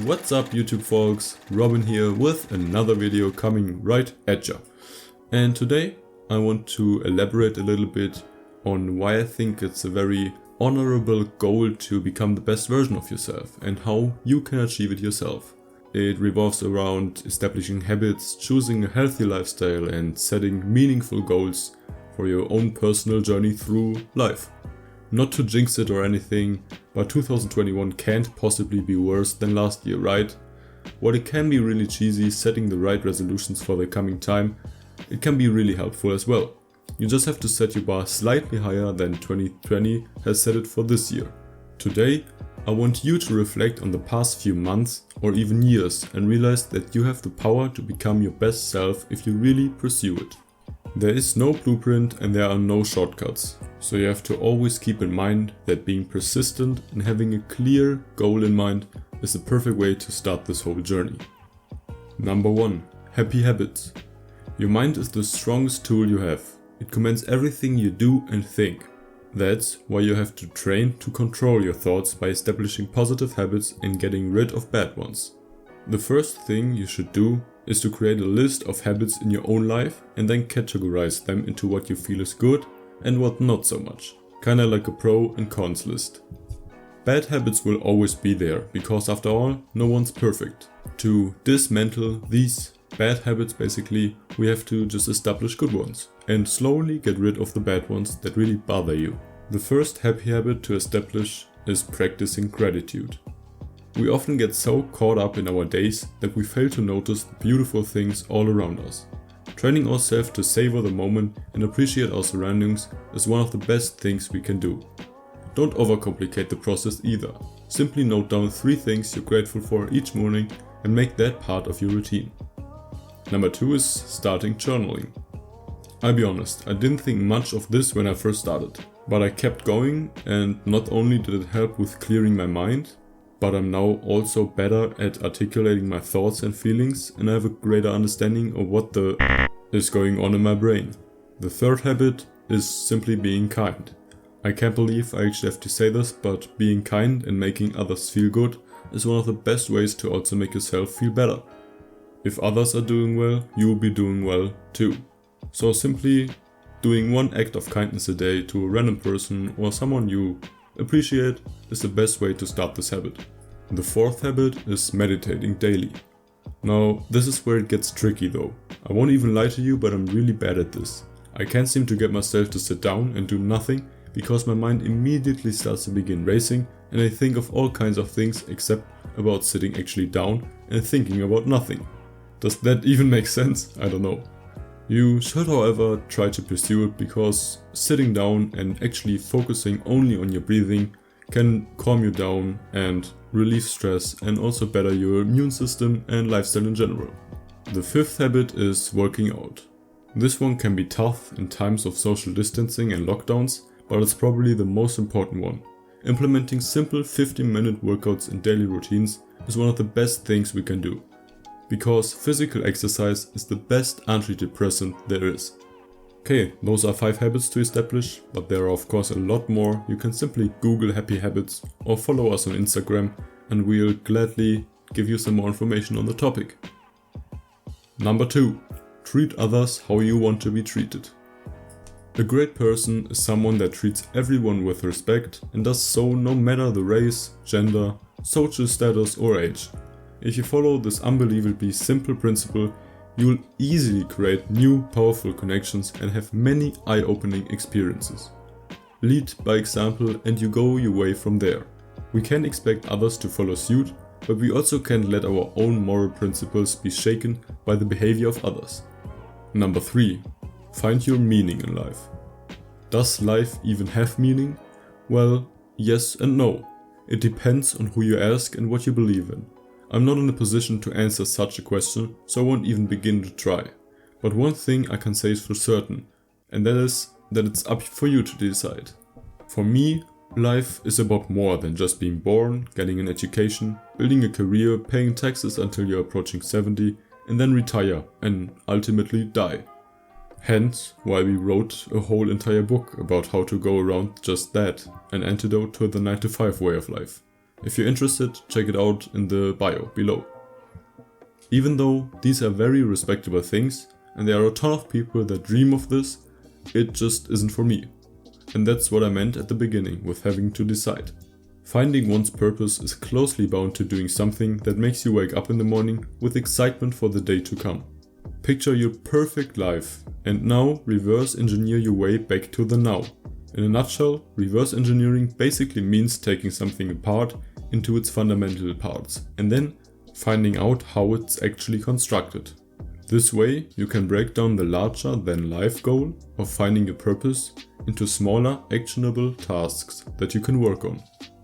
What's up YouTube folks, Robin here with another video coming right at ya. And today I want to elaborate a little bit on why I think it's a very honorable goal to become the best version of yourself and how you can achieve it yourself. It revolves around establishing habits, choosing a healthy lifestyle and setting meaningful goals for your own personal journey through life. Not to jinx it or anything, but 2021 can't possibly be worse than last year, right? While it can be really cheesy setting the right resolutions for the coming time, it can be really helpful as well. You just have to set your bar slightly higher than 2020 has set it for this year. Today, I want you to reflect on the past few months or even years and realize that you have the power to become your best self if you really pursue it. There is no blueprint and there are no shortcuts, so you have to always keep in mind that being persistent and having a clear goal in mind is the perfect way to start this whole journey. Number 1. Happy habits. Your mind is the strongest tool you have. It commands everything you do and think. That's why you have to train to control your thoughts by establishing positive habits and getting rid of bad ones. The first thing you should do is to create a list of habits in your own life and then categorize them into what you feel is good and what not so much. Kinda like a pro and cons list. Bad habits will always be there because after all, no one's perfect. To dismantle these bad habits basically, we have to just establish good ones and slowly get rid of the bad ones that really bother you. The first happy habit to establish is practicing gratitude. We often get so caught up in our days that we fail to notice the beautiful things all around us. Training ourselves to savor the moment and appreciate our surroundings is one of the best things we can do. Don't overcomplicate the process either. Simply note down 3 things you're grateful for each morning and make that part of your routine. Number 2 is starting journaling. I'll be honest, I didn't think much of this when I first started, but I kept going, and not only did it help with clearing my mind, but I'm now also better at articulating my thoughts and feelings, and I have a greater understanding of what the is going on in my brain. The third habit is simply being kind. I can't believe I actually have to say this, but being kind and making others feel good is one of the best ways to also make yourself feel better. If others are doing well, you will be doing well too. So simply doing one act of kindness a day to a random person or someone you appreciate is the best way to start this habit. The fourth habit is meditating daily. Now, this is where it gets tricky though. I won't even lie to you, but I'm really bad at this. I can't seem to get myself to sit down and do nothing because my mind immediately starts to begin racing and I think of all kinds of things except about sitting actually down and thinking about nothing. Does that even make sense? I don't know. You should, however, try to pursue it because sitting down and actually focusing only on your breathing can calm you down and relieve stress and also better your immune system and lifestyle in general. The fifth habit is working out. This one can be tough in times of social distancing and lockdowns, but it's probably the most important one. Implementing simple 15-minute workouts in daily routines is one of the best things we can do. Because physical exercise is the best antidepressant there is. Okay, those are 5 habits to establish, but there are of course a lot more. You can simply Google happy habits or follow us on Instagram and we'll gladly give you some more information on the topic. Number 2. Treat others how you want to be treated. A great person is someone that treats everyone with respect and does so no matter the race, gender, social status or age. If you follow this unbelievably simple principle, you will easily create new powerful connections and have many eye-opening experiences. Lead by example and you go your way from there. We can expect others to follow suit, but we also can't let our own moral principles be shaken by the behavior of others. Number 3. Find your meaning in life. Does life even have meaning? Well, yes and no. It depends on who you ask and what you believe in. I'm not in a position to answer such a question, so I won't even begin to try. But one thing I can say is for certain, and that is that it's up for you to decide. For me, life is about more than just being born, getting an education, building a career, paying taxes until you're approaching 70, and then retire and ultimately die. Hence why we wrote a whole entire book about how to go around just that, an antidote to the 9-to-5 way of life. If you're interested, check it out in the bio below. Even though these are very respectable things, and there are a ton of people that dream of this, it just isn't for me. And that's what I meant at the beginning with having to decide. Finding one's purpose is closely bound to doing something that makes you wake up in the morning with excitement for the day to come. Picture your perfect life and now reverse engineer your way back to the now. In a nutshell, reverse engineering basically means taking something apart into its fundamental parts and then finding out how it's actually constructed. This way, you can break down the larger than life goal of finding your purpose into smaller, actionable tasks that you can work on.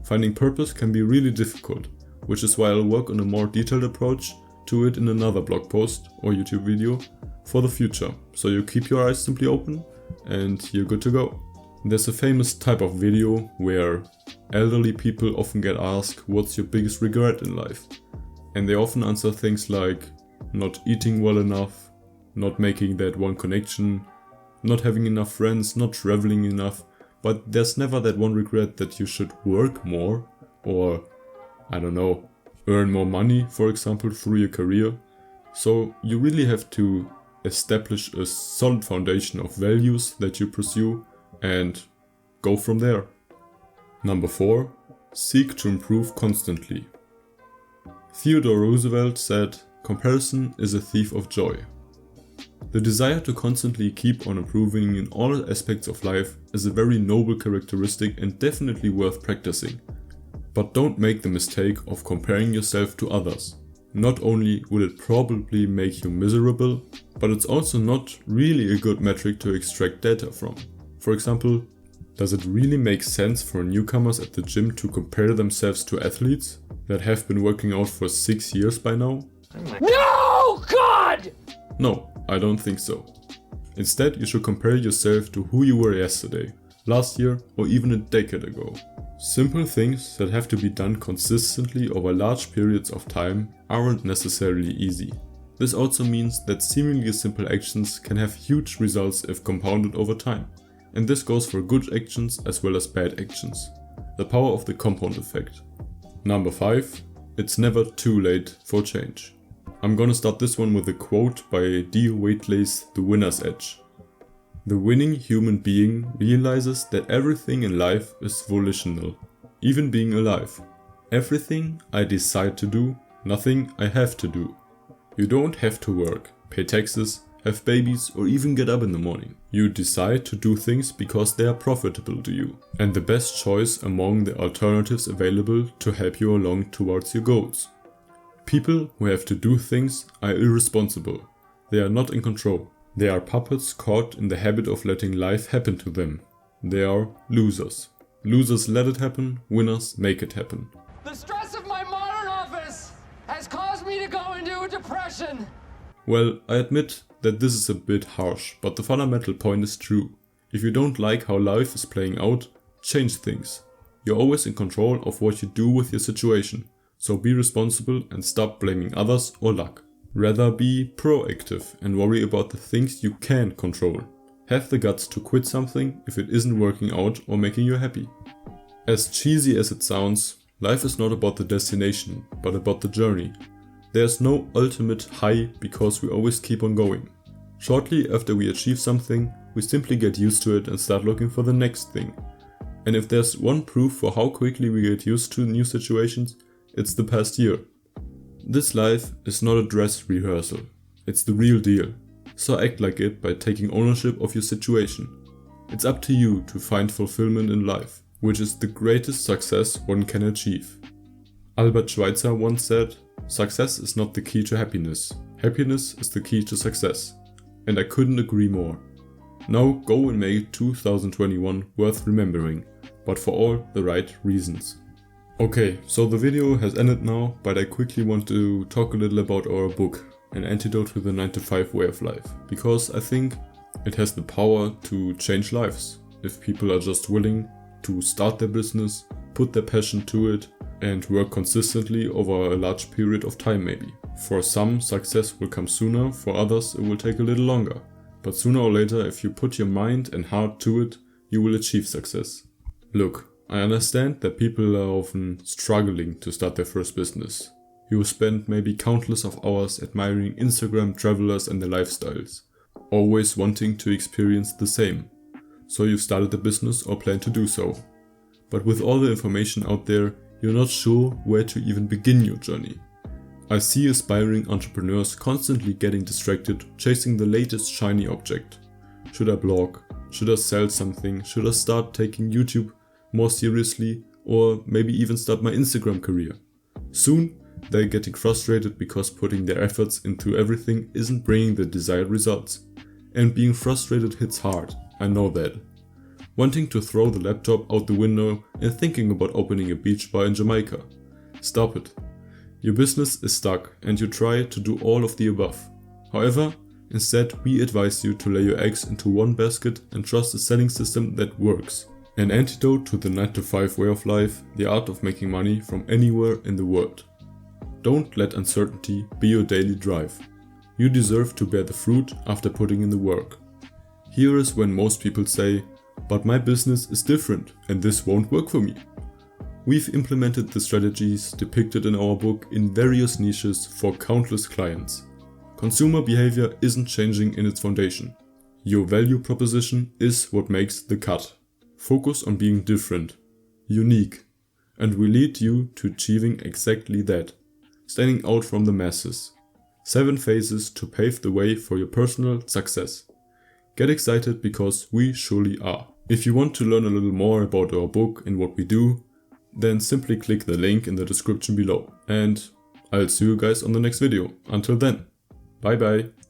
Finding purpose can be really difficult, which is why I'll work on a more detailed approach to it in another blog post or YouTube video for the future. So you keep your eyes simply open and you're good to go. There's a famous type of video where elderly people often get asked, what's your biggest regret in life? And they often answer things like not eating well enough, not making that one connection, not having enough friends, not traveling enough, but there's never that one regret that you should work more or, I don't know, earn more money, for example, through your career. So you really have to establish a solid foundation of values that you pursue and go from there. Number 4. Seek to improve constantly. Theodore Roosevelt said, "Comparison is a thief of joy." The desire to constantly keep on improving in all aspects of life is a very noble characteristic and definitely worth practicing. But don't make the mistake of comparing yourself to others. Not only will it probably make you miserable, but it's also not really a good metric to extract data from. For example, does it really make sense for newcomers at the gym to compare themselves to athletes that have been working out for 6 years by now? No, God! No, I don't think so. Instead, you should compare yourself to who you were yesterday, last year, or even a decade ago. Simple things that have to be done consistently over large periods of time aren't necessarily easy. This also means that seemingly simple actions can have huge results if compounded over time. And this goes for good actions as well as bad actions. The power of the compound effect. Number 5. It's never too late for change. I'm gonna start this one with a quote by D. Waitley's The Winner's Edge. The winning human being realizes that everything in life is volitional, even being alive. Everything I decide to do, nothing I have to do. You don't have to work, pay taxes, have babies, or even get up in the morning. You decide to do things because they are profitable to you, and the best choice among the alternatives available to help you along towards your goals. People who have to do things are irresponsible. They are not in control. They are puppets caught in the habit of letting life happen to them. They are losers. Losers let it happen, winners make it happen. The stress of my modern office has caused me to go into a depression. Well, I admit that this is a bit harsh, but the fundamental point is true. If you don't like how life is playing out, change things. You're always in control of what you do with your situation, so be responsible and stop blaming others or luck. Rather be proactive and worry about the things you can control. Have the guts to quit something if it isn't working out or making you happy. As cheesy as it sounds, life is not about the destination, but about the journey. There's no ultimate high because we always keep on going. Shortly after we achieve something, we simply get used to it and start looking for the next thing. And if there's one proof for how quickly we get used to new situations, it's the past year. This life is not a dress rehearsal, it's the real deal. So act like it by taking ownership of your situation. It's up to you to find fulfillment in life, which is the greatest success one can achieve. Albert Schweitzer once said, "Success is not the key to happiness. Happiness is the key to success." And I couldn't agree more. Now go and make 2021 worth remembering, but for all the right reasons. Okay, so the video has ended now, but I quickly want to talk a little about our book, An Antidote to the 9-to-5 Way of Life, because I think it has the power to change lives if people are just willing to start their business, put their passion to it, and work consistently over a large period of time maybe. For some, success will come sooner, for others it will take a little longer. But sooner or later, if you put your mind and heart to it, you will achieve success. Look, I understand that people are often struggling to start their first business. You spend maybe countless of hours admiring Instagram travelers and their lifestyles, always wanting to experience the same. So you've started a business or plan to do so. But with all the information out there, you're not sure where to even begin your journey. I see aspiring entrepreneurs constantly getting distracted chasing the latest shiny object. Should I blog? Should I sell something? Should I start taking YouTube more seriously? Or maybe even start my Instagram career? Soon, they're getting frustrated because putting their efforts into everything isn't bringing the desired results. And being frustrated hits hard, I know that. Wanting to throw the laptop out the window and thinking about opening a beach bar in Jamaica. Stop it. Your business is stuck and you try to do all of the above. However, instead we advise you to lay your eggs into one basket and trust a selling system that works. An antidote to the 9-to-5 way of life, the art of making money from anywhere in the world. Don't let uncertainty be your daily drive. You deserve to bear the fruit after putting in the work. Here is when most people say, "But my business is different and this won't work for me." We've implemented the strategies depicted in our book in various niches for countless clients. Consumer behavior isn't changing in its foundation. Your value proposition is what makes the cut. Focus on being different, unique, and we lead you to achieving exactly that. Standing out from the masses. 7 phases to pave the way for your personal success. Get excited because we surely are. If you want to learn a little more about our book and what we do, then simply click the link in the description below. And I'll see you guys on the next video. Until then, bye bye.